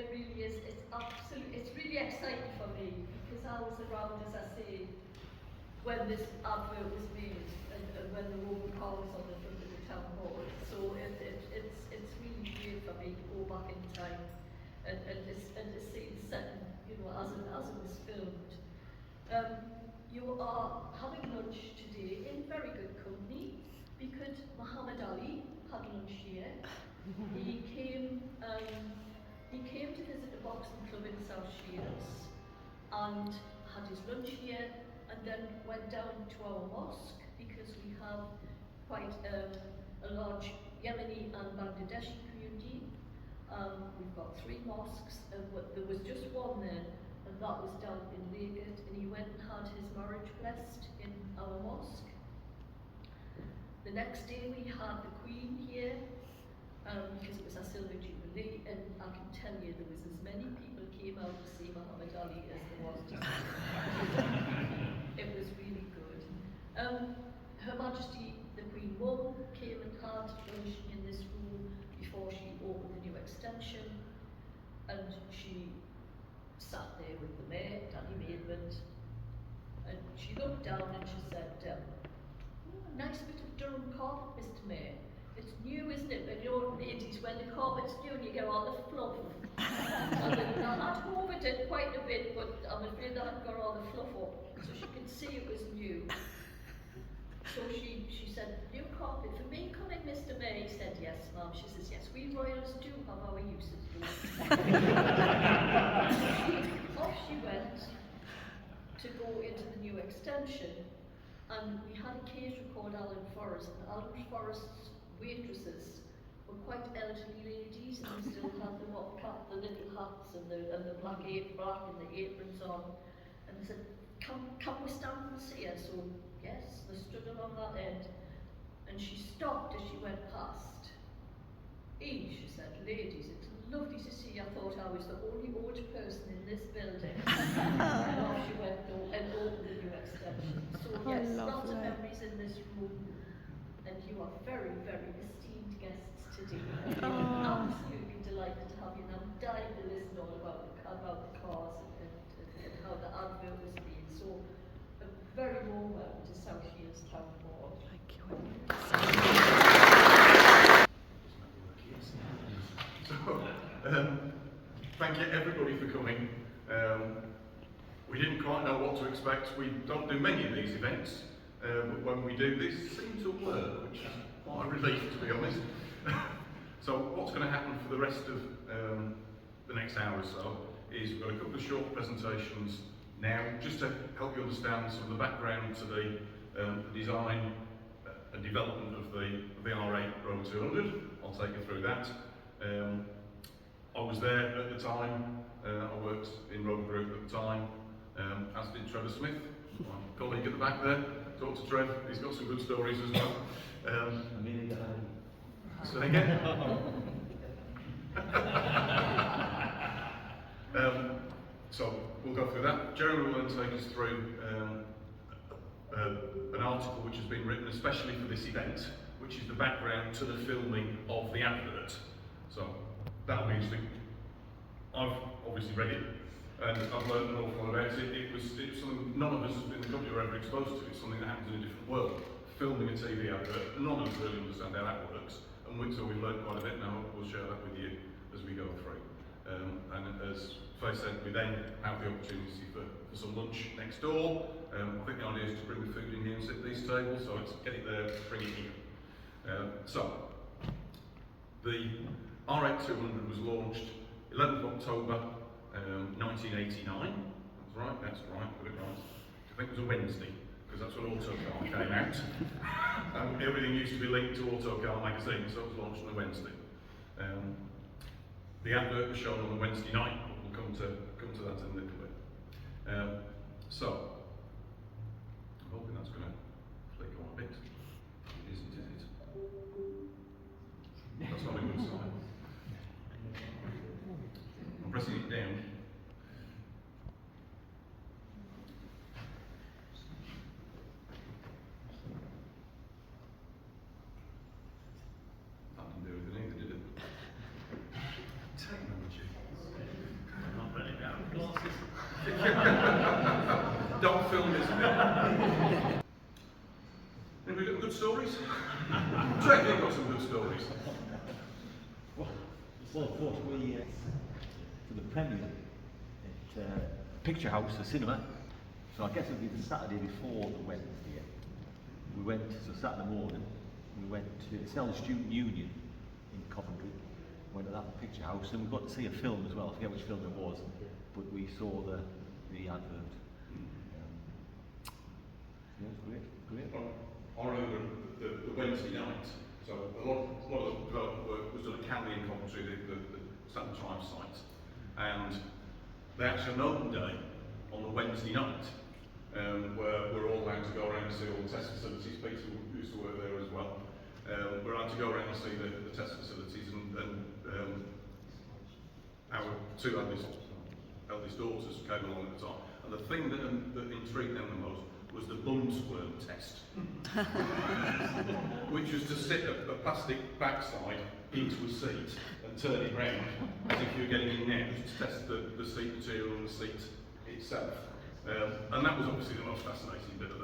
it really is. It's really exciting for me because I was around, as I say, when this advert was made and when the Rover car was on the front of the town hall. So it's really great for me to go back in time and to see the setting, as it was filmed. You are having lunch today in very good company because Muhammad Ali had lunch here. He came to visit the boxing club in South Shields and had his lunch here, and then went down to our mosque because we have quite a large Yemeni and Bangladeshi community. We've got 3 mosques, and there was just one there, and that was down in Leggett, and he went and had his marriage blessed in our mosque. The next day we had the Queen here, because it was a Silver Jubilee, and I can tell you there was as many people came out to see Muhammad Ali as there was to see It was really good. Her Majesty the Queen Mum came and had lunch in this room before she opened the new extension, and she sat there with the Mayor, Danny Maidment, and she looked down and she said, nice bit of Durham carpet, Mr. Mayor. It's new, isn't it? And ladies, when the carpet's new and you get all the fluff. And I'd hovered it quite a bit, but I'm afraid that I'd got all the fluff up, so she could see it was new. So she said, new carpet for me coming, Mr. Mayor? He said, yes, ma'am. She says, yes, we royals do have our uses. Off she went to go into the new extension, and we had a caterer called Alan Forrest, and Alan Forrest's waitresses were quite elderly ladies, and they still had the mob cap, the little hats, and the black and the aprons on. And they said, can we stand and see her? So yes, they stood along that end, and she stopped as she went past. She said, ladies, it's lovely to see you. I thought I was the only old person in this building. And off she went and opened the new extension. So yes, lots of memories in this room, and you are very, very esteemed guests today. I'm absolutely delighted to have you, and I'm dying to listen all about the cars and how the advert was made. So a very warm welcome to South Shields Town Hall. Thank you. Thank you everybody for coming. We didn't quite know what to expect. We don't do many of these events, but when we do, this seems to work, which is quite a relief, to be honest. So what's going to happen for the rest of the next hour or so is we've got a couple of short presentations now, just to help you understand some of the background to the design and development of the R8 Rover 200. I'll take you through that. I was there at the time. I worked in Rover Group at the time, as did Trevor Smith, my colleague at the back there. Talk to Trev, he's got some good stories as well. Say again? So we'll go through that. Jeremy will then take us through an article which has been written especially for this event, which is the background to the filming of the advert. So that'll be interesting. I've obviously read it, and I've learned an awful lot about it. It was something none of us in the company were ever exposed to. It's something that happens in a different world. Filming a TV advert, none of us really understand how that works, and so we've learned quite a bit now. We'll share that with you as we go through. And as Fay said, we then have the opportunity for some lunch next door. I think the idea is to bring the food in here and sit at these tables, so it's get it there, bring it here. So, the R8-200 was launched 11th of October 1989. That's right, got it right. I think it was a Wednesday, because that's when Autocar came out. Everything used to be linked to Autocar magazine, so it was launched on a Wednesday. The advert was shown on a Wednesday night, but we'll come to that in a little bit. So, I'm hoping that's going to click on a bit. It isn't, is it? That's not a good sign. I'm pressing it down. That didn't do anything either, did it? Technology. good stories? Check, you've got some good stories. Well, of course, we, for the premiere at Picture House, the cinema, so I guess it would be the Saturday before the Wednesday. We went, so Saturday morning, we went to, it's now the Student Union in Coventry, went to that Picture House, and we got to see a film as well, I forget which film it was, but we saw the advert. Yeah, it was great, great. I remember the Wednesday night, so a lot of the development work was done at Canley in Coventry, the South Tyneside site, and they actually had an open day on the Wednesday night, where we're all allowed to go around and see all the test facilities. Peter used to work there as well. We're allowed to go around and see the test facilities, and our two eldest daughters came along at the time. And the thing that intrigued them the most was the bum squirm test, which was to sit a plastic backside into a seat and turn it round as if you were getting in now to test the seat material and the seat itself. And that was obviously the most fascinating bit of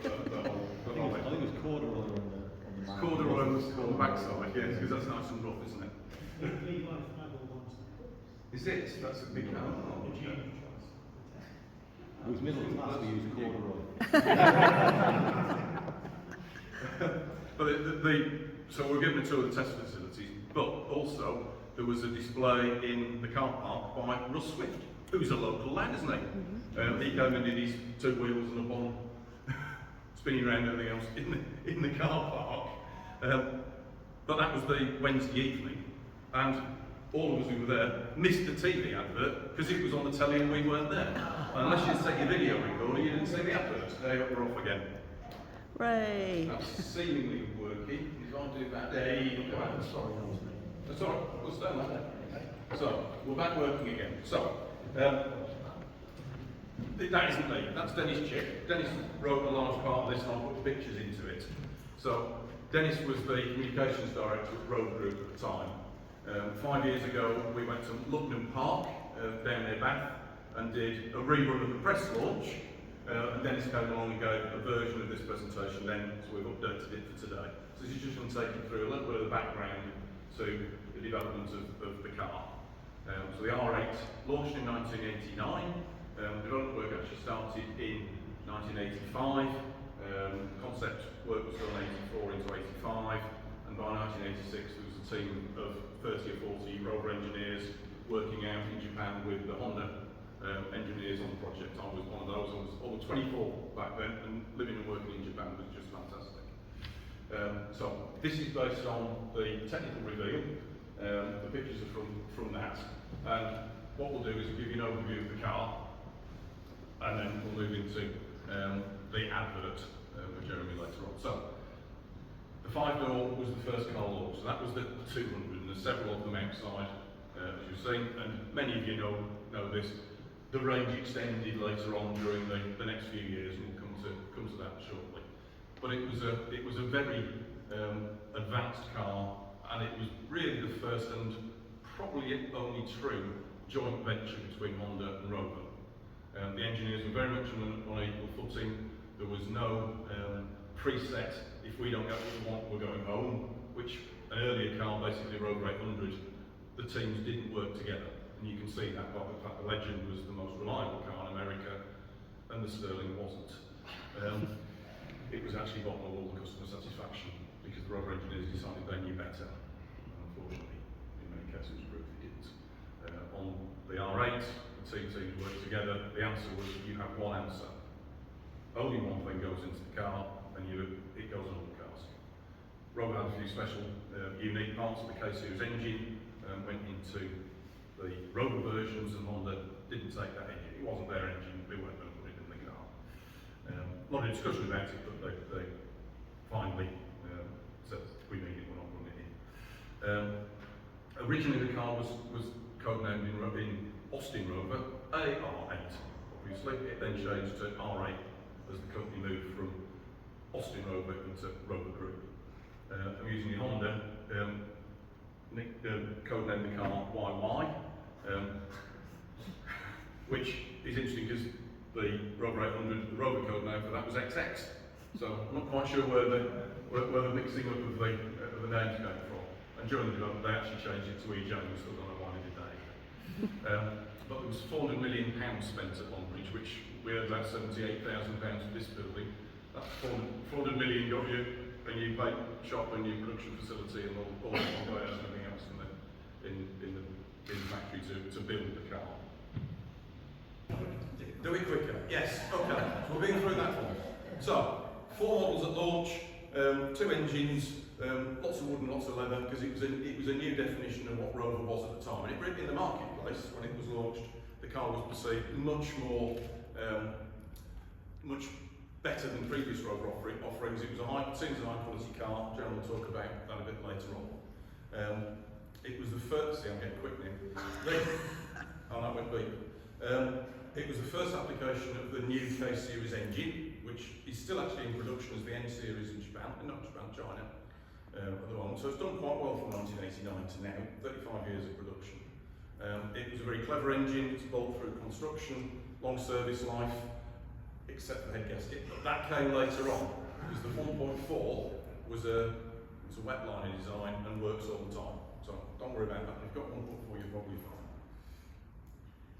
the whole I think it was corduroy on the corduroy on the backside, yes, because that's nice and rough, isn't it? Is it? That's a big It was middle class, we used corduroy. But so we're given a tour of the test facilities, but also there was a display in the car park by Russ Swift, who's a local lad, isn't he? He came and did his two wheels and a bomb, spinning around everything else in the car park. But that was the Wednesday evening, and all of us who were there missed the TV advert because it was on the telly and we weren't there. Unless you set your video recorder, you didn't see the advert. There we're off again. Right. That's seemingly working. If I do that, there you go. Sorry, that was me. That's all right. We'll stay on that. So we're back working again. So that isn't me. That's Dennis Chick. Dennis wrote a large part of this, and I put pictures into it. So Dennis was the communications director at Rover Group at the time. 5 years ago, we went to Lucknow Park, down near Bath, and did a rerun of the press launch. And Dennis came along and gave a version of this presentation then, so we've updated it for today. So this is just going to take you through a little bit of the background to the development of the car. So the R8 launched in 1989. Development work actually started in 1985. Concept work was done 84 into 85, and by 1986 there was a team of 30 or 40 Rover engineers working out in Japan with the Honda engineers on the project. I was one of those. I was over 24 back then, and living and working in Japan was just fantastic. So this is based on the technical reveal. The pictures are from that, and what we'll do is give you an overview of the car, and then we'll move into the advert with Jeremy later on. So the 5-door was the first car launched, so that was the 200, and there's several of them outside, as you've seen, and many of you know this. The range extended later on during the next few years, and we'll come to that shortly. But it was a very advanced car, and it was really the first and probably only true joint venture between Honda and Rover. The engineers were very much on equal footing. There was no preset, if we don't get what we want, we're going home, which an earlier car, basically Rover 800, the teams didn't work together. And you can see that by the fact the Legend was the most reliable car in America, and the Sterling wasn't. It was actually bottom of all the customer satisfaction because the Rover engineers decided they knew better. Unfortunately, in many cases, proved they didn't. On the R8, the two teams worked together. The answer was you have one answer. Only one thing goes into the car, and it goes on all the cars. Rover had a few special unique parts of the K-Series engine, went into the Rover versions, and Honda didn't take that engine. It wasn't their engine, they weren't going to put it in the car. A lot of discussion about it, but they finally said, we need it, we're not putting it in. Originally the car was codenamed in Austin Rover AR8, obviously. It then changed to R8 as the company moved from Austin Rover into Rover Group. I'm using the Honda, codenamed the car YY, which is interesting because the Rover 800, the Rover code name for that was XX. So I'm not quite sure where the mixing up of the names came from. And during the development, they actually changed it to E. Jones, so I don't know why they did that. But there was £400 million spent at one bridge, which we earned about £78,000 for this building. That's 400 million got you a new paint shop, a new production facility, and all the conveyors and everything else in the factory to build the car. Do it quicker. Yes. Okay. So we're being through that one. So 4 models at launch, 2 engines, lots of wood and lots of leather, because it was a new definition of what Rover was at the time. And in the marketplace, when it was launched, the car was perceived much more, much better than previous Rover offerings. It was seen as a high quality car. John will talk about that a bit later on. It was the first. See, I'm getting quick now. Oh, that went beep. It was the first application of the new K series engine, which is still actually in production as the N series in Japan, and not Japan, China, at the moment. So it's done quite well from 1989 to now, 35 years of production. It was a very clever engine. It's bolt-through construction, long service life, except for the head gasket. But that came later on, because the 1.4 was a wet liner design and works all the time. So don't worry about that. If you've got 1.4, you're probably fine.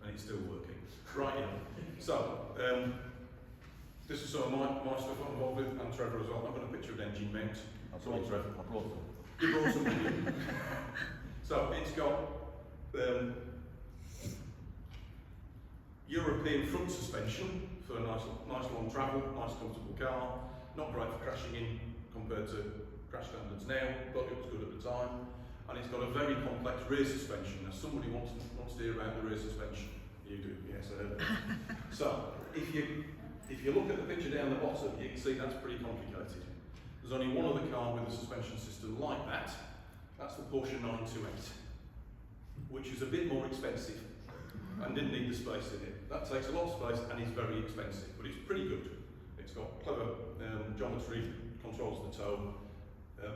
And it's still working. Right, yeah. So, this is some of my stuff I'm involved with, and Trevor as well. I've got a picture of an engine mount. Go on, Trevor. I brought some. You brought some with you. So, it's got European front suspension for a nice long travel, nice comfortable car. Not great for crashing in compared to crash standards now, but it was good at the time. And it's got a very complex rear suspension. Now, somebody wants to hear about the rear suspension. You do, yes, I heard that. So, if you look at the picture down the bottom, you can see that's pretty complicated. There's only one other car with a suspension system like that. That's the Porsche 928, which is a bit more expensive and didn't need the space in it. That takes a lot of space and is very expensive, but it's pretty good. It's got clever geometry, controls the toe.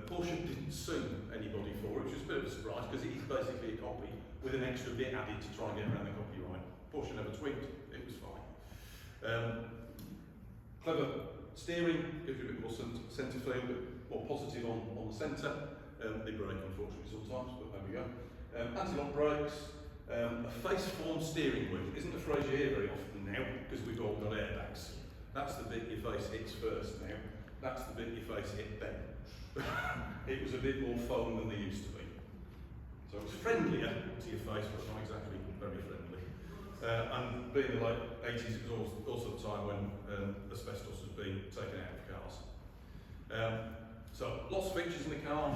Porsche didn't sue anybody for it, which is a bit of a surprise because it is basically a copy with an extra bit added to try and get around the copyright. Porsche never twigged, it was fine. Clever steering, gives you a bit more centre feel, a bit more positive on the centre. They break unfortunately sometimes, but there we go. Anti-lock brakes, a face-formed steering wheel. Isn't a phrase you hear very often now, because we've all got airbags. That's the bit your face hits first now. That's the bit your face hit then. It was a bit more foam than they used to be. So it was friendlier to your face, but not exactly very friendly. And being the late 80s, it was also the time when asbestos was being taken out of cars. So lots of features in the car.